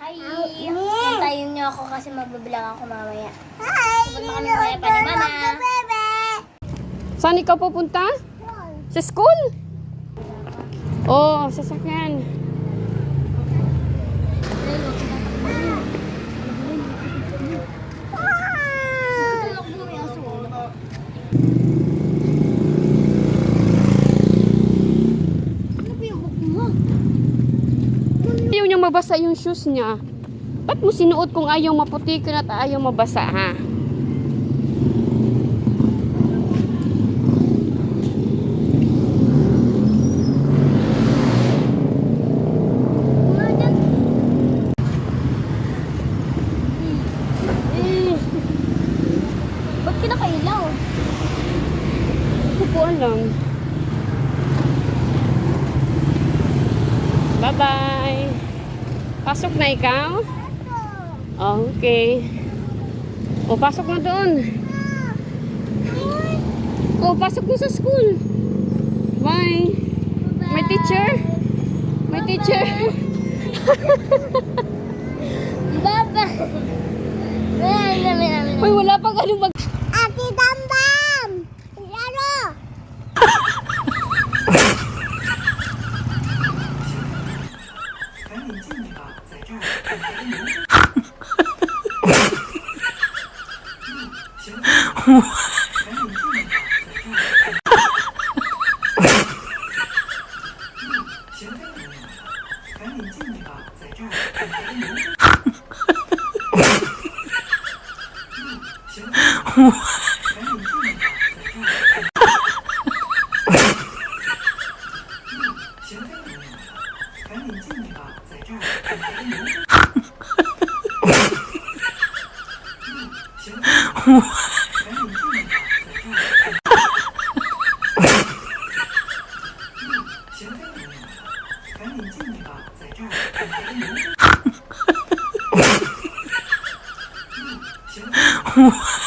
Hi! Hintayin niyo ako kasi magbabilang ako mamaya. Hi! Pupunta kami mamaya pa ni Mama. Saan ikaw pupunta? Sa school? Oo, sasakyan. Ayaw niyang mabasa yung shoes niya. Ba't mo sinuot kung ayaw maputikan at ayaw mabasa, ha? Ba't kinakailaw? Upuan lang. Bye-bye. Pasok na ikaw? Okay. O, pasok na doon. O, pasok na sa school. Bye. May teacher? May teacher? Baba! Uy, wala pang ano mag... Ate Dambam! Laro! Wow.